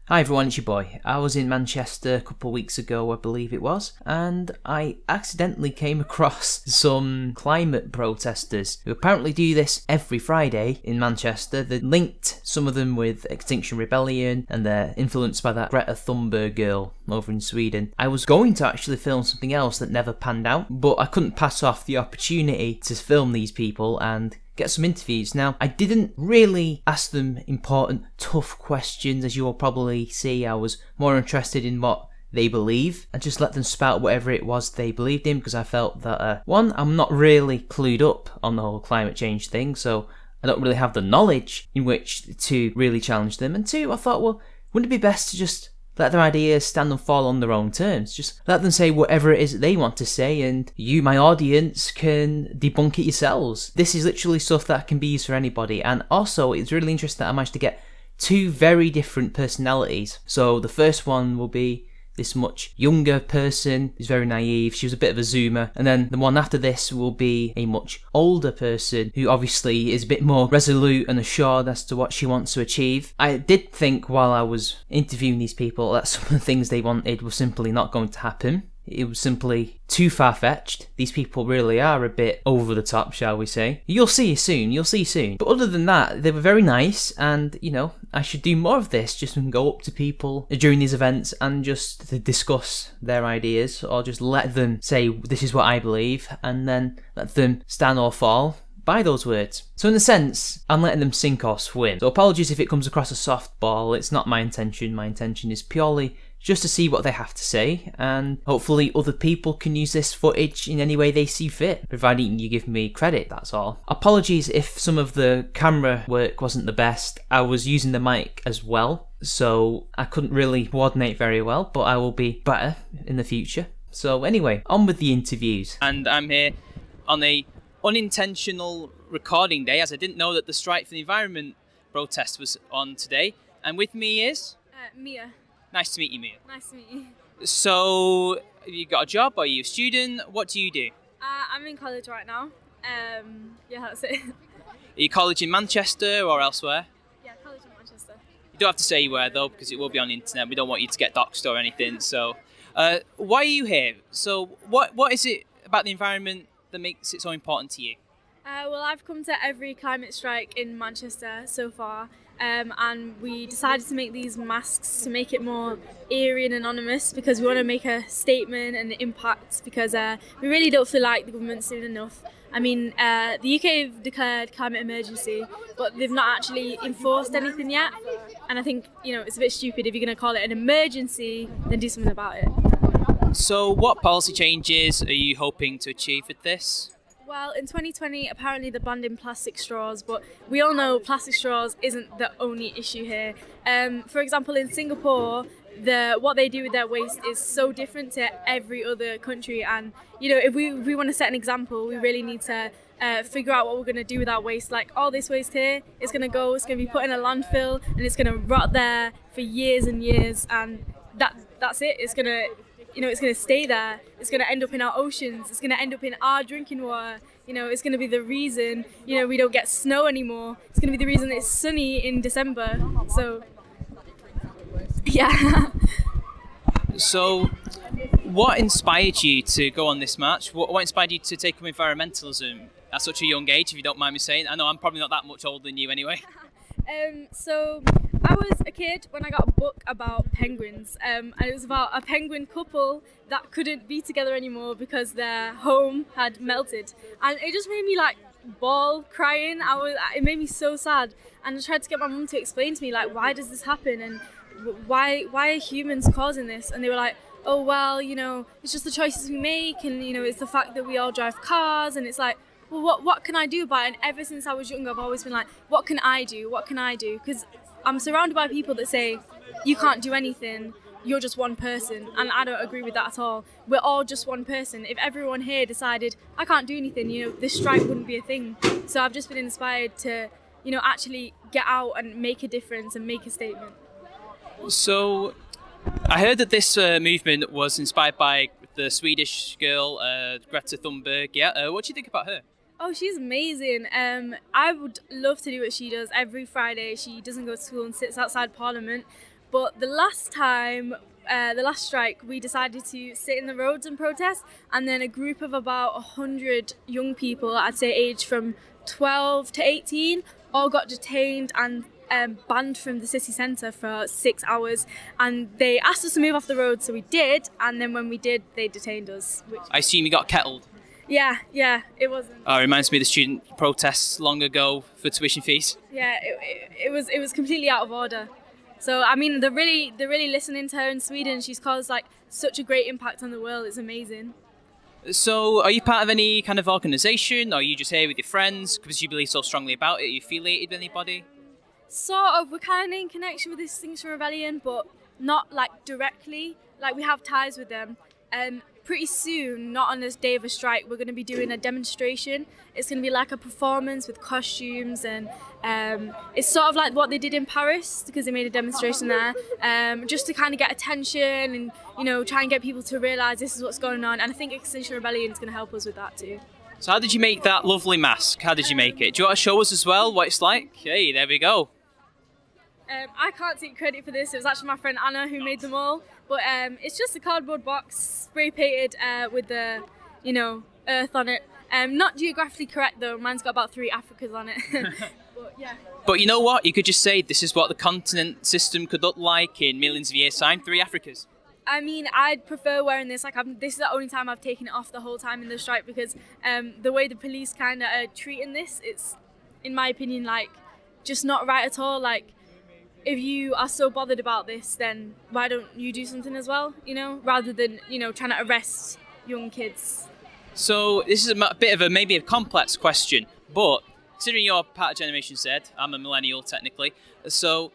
Hi everyone, it's your boy. I was in Manchester a couple of weeks ago, I believe it was, and I accidentally came across some climate protesters who apparently do this every Friday in Manchester. They linked some of them with Extinction Rebellion, and they're influenced by that Greta Thunberg girl over in Sweden. I was going to actually film something else that never panned out, but I couldn't pass off the opportunity to film these people and get some interviews. Now, I didn't really ask them important, tough questions, as you will probably see. I was more interested in what they believe and just let them spout whatever it was they believed in, because I felt that, one, I'm not really clued up on the whole climate change thing, so I don't really have the knowledge in which to really challenge them, and two, I thought, well, wouldn't it be best to just let their ideas stand and fall on their own terms? Just let them say whatever it is that they want to say, and you, my audience, can debunk it yourselves. This is literally stuff that can be used for anybody, and also it's really interesting that I managed to get two very different personalities. So the first one will be this much younger person who's very naive. She was a bit of a zoomer. And then the one after this will be a much older person who obviously is a bit more resolute and assured as to what she wants to achieve. I did think while I was interviewing these people that some of the things they wanted were simply not going to happen. It was simply too far-fetched. These people really are a bit over the top, shall we say. You'll see soon. But other than that, they were very nice, and, I should do more of this, just go up to people during these events and just to discuss their ideas, or just let them say, this is what I believe, and then let them stand or fall by those words. So in a sense, I'm letting them sink or swim. So apologies if it comes across a softball. It's not my intention. My intention is purely just to see what they have to say, and hopefully other people can use this footage in any way they see fit, providing you give me credit, that's all. Apologies if some of the camera work wasn't the best. I was using the mic as well, so I couldn't really coordinate very well, but I will be better in the future. So anyway, on with the interviews. And I'm here on a unintentional recording day, as I didn't know that the Strike for the Environment protest was on today. And with me is? Mia. Nice to meet you, Mia. Nice to meet you. So, you got a job? Are you a student? What do you do? I'm in college right now. Yeah, that's it. Are you college in Manchester or elsewhere? Yeah, college in Manchester. You don't have to say where though, because it will be on the internet. We don't want you to get doxxed or anything. So, why are you here? So, what is it about the environment that makes it so important to you? Well, I've come to every climate strike in Manchester so far, and we decided to make these masks to make it more eerie and anonymous, because we want to make a statement and impact, because we really don't feel like the government's doing enough. I mean, the UK have declared climate emergency, but they've not actually enforced anything yet, and I think, it's a bit stupid. If you're going to call it an emergency, then do something about it. So what policy changes are you hoping to achieve with this? Well, in 2020, apparently they're banning plastic straws, but we all know plastic straws isn't the only issue here. For example, in Singapore, what they do with their waste is so different to every other country, and if we want to set an example, we really need to figure out what we're going to do with our waste. Like, all this waste here is going to be put in a landfill, and it's going to rot there for years and years, and that's it. It's going to it's going to stay there. It's going to end up in our oceans. It's going to end up in our drinking water. It's going to be the reason, we don't get snow anymore. It's going to be the reason it's sunny in December. So, yeah. So, what inspired you to go on this march? What inspired you to take up environmentalism at such a young age, if you don't mind me saying? I know I'm probably not that much older than you anyway. So I was a kid when I got a book about penguins, and it was about a penguin couple that couldn't be together anymore because their home had melted, and it just made me bawl crying. It made me so sad, and I tried to get my mum to explain to me why does this happen, and why are humans causing this? And they were like, oh well, it's just the choices we make, and it's the fact that we all drive cars, and it's like, well, what can I do about it? And ever since I was younger, I've always been like, what can I do? Because I'm surrounded by people that say, you can't do anything, you're just one person. And I don't agree with that at all. We're all just one person. If everyone here decided, I can't do anything, this strike wouldn't be a thing. So I've just been inspired to, actually get out and make a difference and make a statement. So I heard that this movement was inspired by the Swedish girl, Greta Thunberg. Yeah, what do you think about her? Oh, she's amazing. I would love to do what she does every Friday. She doesn't go to school and sits outside Parliament. But the last strike, we decided to sit in the roads and protest, and then a group of about 100 young people, I'd say aged from 12 to 18, all got detained and banned from the city centre for 6 hours, and they asked us to move off the road, so we did, and then when we did, they detained us. I assume you got kettled? Yeah, it wasn't. Oh, it reminds me of the student protests long ago for tuition fees. Yeah, it was completely out of order. So I mean, they're really listening to her in Sweden. She's caused like such a great impact on the world. It's amazing. So, are you part of any kind of organisation, or are you just here with your friends because you believe so strongly about it? Are you affiliated with anybody? Sort of. We're kind of in connection with this Extinction Rebellion, but not like directly. Like we have ties with them. Pretty soon, not on this day of a strike, we're going to be doing a demonstration. It's going to be like a performance with costumes, and it's sort of like what they did in Paris, because they made a demonstration there, just to kind of get attention and, you know, try and get people to realise this is what's going on. And I think Extinction Rebellion is going to help us with that too. So how did you make that lovely mask? How did you make it? Do you want to show us as well what it's like? Hey, there we go. I can't take credit for this. It was actually my friend Anna who made them all. But it's just a cardboard box, spray painted with the, you know, earth on it. Not geographically correct though. Mine's got about 3 Africas on it. But yeah. But you know what? You could just say this is what the continent system could look like in millions of years' time. 3 Africas. I mean, I'd prefer wearing this. This is the only time I've taken it off the whole time in the strike, because the way the police kind of are treating this, it's, in my opinion, like just not right at all. Like, if you are so bothered about this, then why don't you do something as well, you know, rather than, you know, trying to arrest young kids. So this is a bit of maybe a complex question, but considering you're part of Generation Z, I'm a millennial technically, so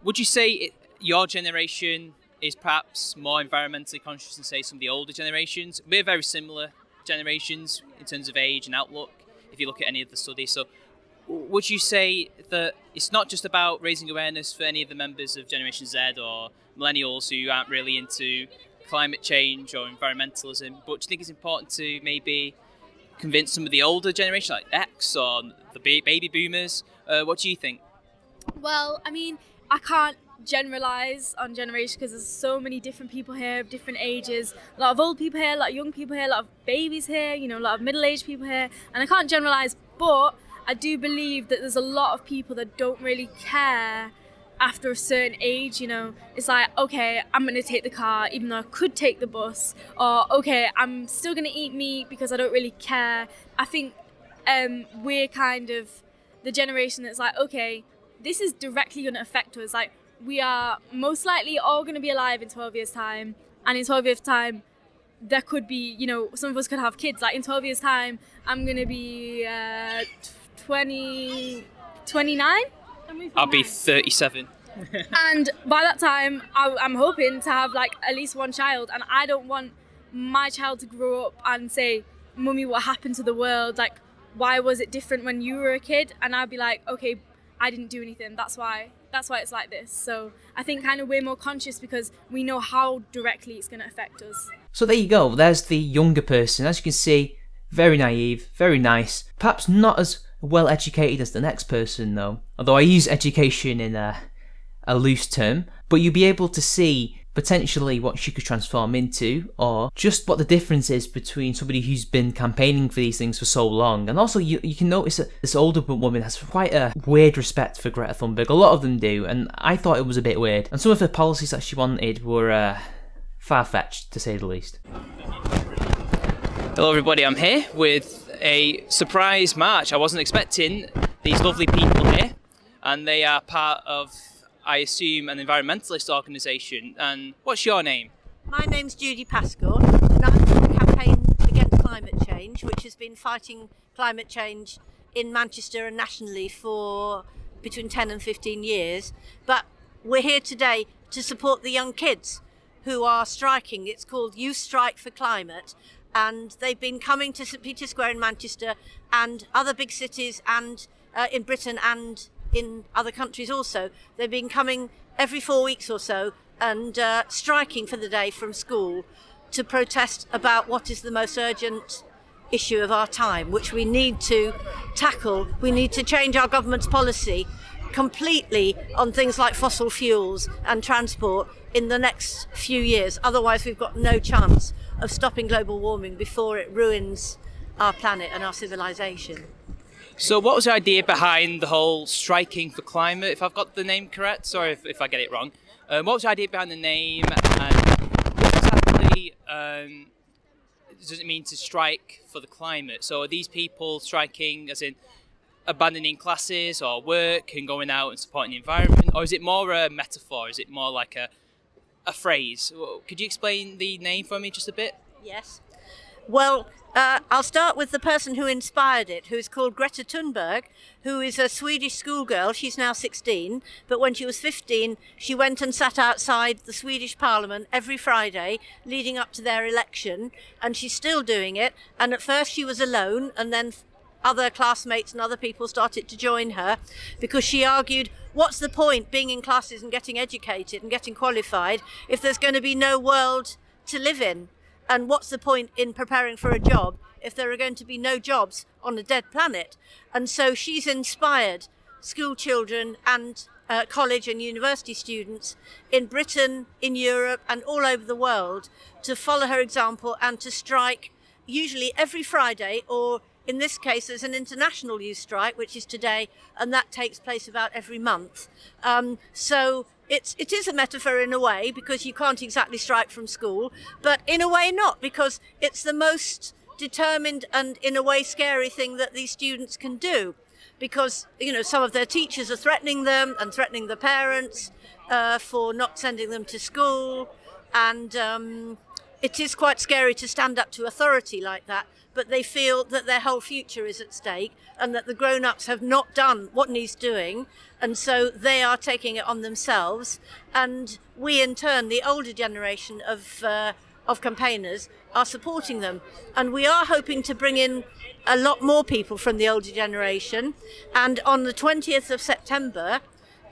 would you say your generation is perhaps more environmentally conscious than, say, some of the older generations? We're very similar generations in terms of age and outlook, if you look at any of the studies. So would you say that it's not just about raising awareness for any of the members of Generation Z or millennials who aren't really into climate change or environmentalism, but do you think it's important to maybe convince some of the older generation, like X or the baby boomers? What do you think? Well, I mean, I can't generalise on generation because there's so many different people here of different ages. A lot of old people here, a lot of young people here, a lot of babies here, you know, a lot of middle-aged people here, and I can't generalise, but I do believe that there's a lot of people that don't really care after a certain age, you know. It's like, okay, I'm going to take the car even though I could take the bus, or okay, I'm still going to eat meat because I don't really care. I think we're kind of the generation that's like, okay, this is directly going to affect us. Like, we are most likely all going to be alive in 12 years' time, and in 12 years' time, there could be, you know, some of us could have kids. Like in 12 years' time, I'm going to be 29? I'll be 37. And by that time, I'm hoping to have like at least one child, and I don't want my child to grow up and say, "Mummy, what happened to the world? Like, why was it different when you were a kid?" And I'd be like, "Okay, I didn't do anything. That's why it's like this." So I think kind of we're more conscious because we know how directly it's going to affect us. So there you go. There's the younger person. As you can see, very naive, very nice. Perhaps not as well educated as the next person though, although I use education in a loose term, but you'll be able to see potentially what she could transform into, or just what the difference is between somebody who's been campaigning for these things for so long. And also you can notice that this older woman has quite a weird respect for Greta Thunberg. A lot of them do, and I thought it was a bit weird, and some of the policies that she wanted were far-fetched, to say the least. Hello everybody, I'm here with a surprise march. I wasn't expecting these lovely people here, and they are part of, I assume, an environmentalist organisation. And what's your name? My name's Judy Pascoe, and I'm from the Campaign Against Climate Change, which has been fighting climate change in Manchester and nationally for between 10 and 15 years. But we're here today to support the young kids who are striking. It's called Youth Strike for Climate, and they've been coming to St Peter's Square in Manchester and other big cities, and in Britain and in other countries also. They've been coming every 4 weeks or so and striking for the day from school to protest about what is the most urgent issue of our time, which we need to tackle. We need to change our government's policy completely on things like fossil fuels and transport in the next few years. Otherwise, we've got no chance of stopping global warming before it ruins our planet and our civilization. So what was the idea behind the whole striking for climate, if I've got the name correct? Sorry if I get it wrong. What was the idea behind the name, and what exactly does it mean to strike for the climate? So are these people striking as in abandoning classes or work and going out and supporting the environment? Or is it more a metaphor? Is it more like a phrase? Could you explain the name for me just a bit? Yes. Well, I'll start with the person who inspired it, who is called Greta Thunberg, who is a Swedish schoolgirl. She's now 16, but when she was 15, she went and sat outside the Swedish Parliament every Friday leading up to their election, and she's still doing it. And at first she was alone, and then other classmates and other people started to join her, because she argued, what's the point being in classes and getting educated and getting qualified if there's going to be no world to live in? And what's the point in preparing for a job if there are going to be no jobs on a dead planet? And so she's inspired school children and college and university students in Britain, in Europe and all over the world to follow her example and to strike usually every Friday, or in this case there's an international youth strike, which is today, and that takes place about every month. So it is a metaphor in a way, because you can't exactly strike from school, but in a way not, because it's the most determined and in a way scary thing that these students can do, because some of their teachers are threatening them and threatening the parents for not sending them to school, and it is quite scary to stand up to authority like that. But they feel that their whole future is at stake and that the grown-ups have not done what needs doing, and so they are taking it on themselves. And we, in turn, the older generation of campaigners, are supporting them. And we are hoping to bring in a lot more people from the older generation. And on the 20th of September,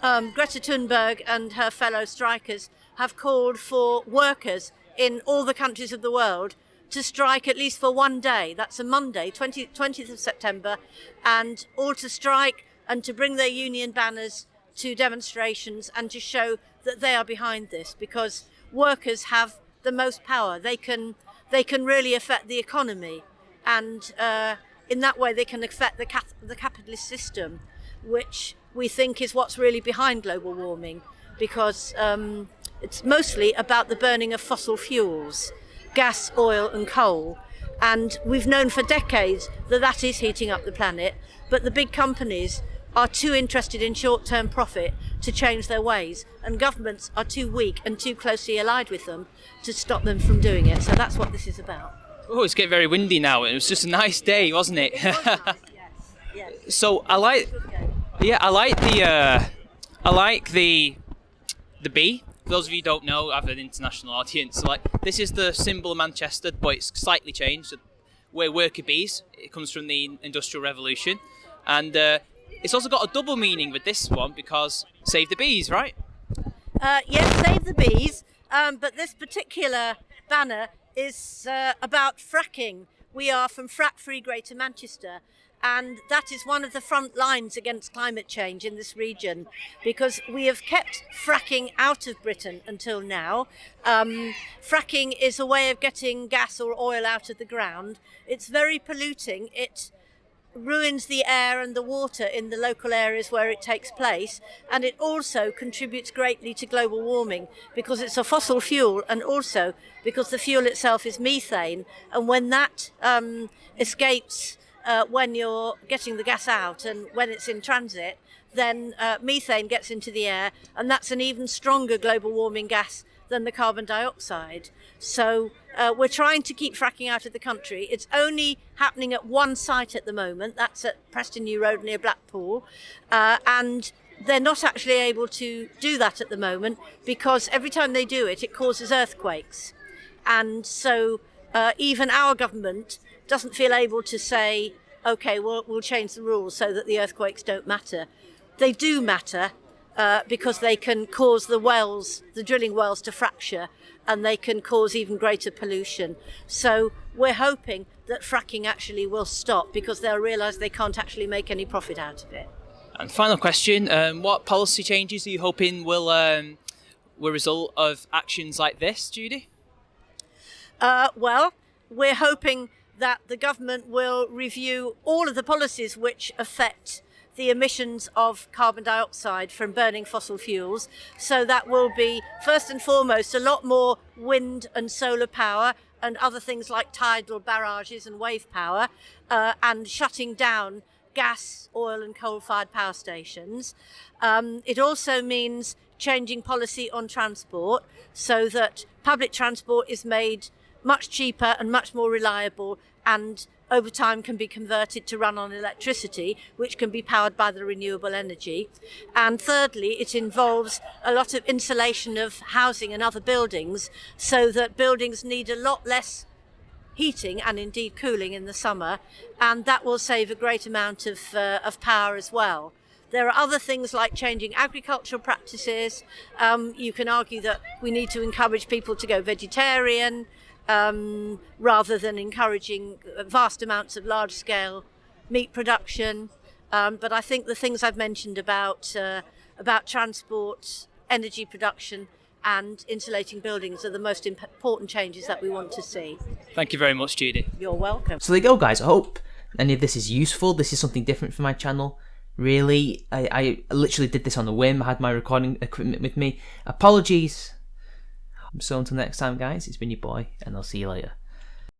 Greta Thunberg and her fellow strikers have called for workers in all the countries of the world to strike at least for one day. That's a Monday, 20th of September, and all to strike and to bring their union banners to demonstrations and to show that they are behind this, because workers have the most power. They can really affect the economy, and in that way they can affect the capitalist system, which we think is what's really behind global warming, because it's mostly about the burning of fossil fuels, gas, oil and coal, and we've known for decades that that is heating up the planet, but the big companies are too interested in short-term profit to change their ways, and governments are too weak and too closely allied with them to stop them from doing it. So that's what this is about. Oh, it's getting very windy now. It was just a nice day, wasn't it? It was nice, yes. So I like the bee. For those of you who don't know, I have an international audience. So this is the symbol of Manchester, but it's slightly changed. We're worker bees. It comes from the Industrial Revolution, and it's also got a double meaning with this one, because save the bees, right? Yes, save the bees. But this particular banner is about fracking. We are from frack-free Greater Manchester, and that is one of the front lines against climate change in this region, because we have kept fracking out of Britain until now. Fracking is a way of getting gas or oil out of the ground. It's very polluting. It ruins the air and the water in the local areas where it takes place, and it also contributes greatly to global warming, because it's a fossil fuel, and also because the fuel itself is methane, and when that escapes when you're getting the gas out and when it's in transit, then methane gets into the air, and that's an even stronger global warming gas than the carbon dioxide. So we're trying to keep fracking out of the country. It's only happening at one site at the moment. That's at Preston New Road near Blackpool. And they're not actually able to do that at the moment, because every time they do it, it causes earthquakes. And so even our government doesn't feel able to say, OK, we'll change the rules so that the earthquakes don't matter. They do matter. Because they can cause the drilling wells to fracture, and they can cause even greater pollution. So we're hoping that fracking actually will stop, because they'll realise they can't actually make any profit out of it. And final question, what policy changes are you hoping will result of actions like this, Judy? Well, we're hoping that the government will review all of the policies which affect the emissions of carbon dioxide from burning fossil fuels. So that will be, first and foremost, a lot more wind and solar power and other things like tidal barrages and wave power, and shutting down gas, oil and coal-fired power stations. It also means changing policy on transport so that public transport is made much cheaper and much more reliable, and over time can be converted to run on electricity, which can be powered by the renewable energy. And thirdly, it involves a lot of insulation of housing and other buildings, so that buildings need a lot less heating and indeed cooling in the summer, and that will save a great amount of power as well. There are other things like changing agricultural practices. You can argue that we need to encourage people to go vegetarian, rather than encouraging vast amounts of large-scale meat production. But I think the things I've mentioned about transport, energy production and insulating buildings are the most important changes that we want to see. Thank you very much, Judy. You're welcome. So there you go, guys. I hope any of this is useful. This is something different for my channel. Really, I literally did this on a whim. I had my recording equipment with me. Apologies. So until next time, guys, it's been your boy, and I'll see you later.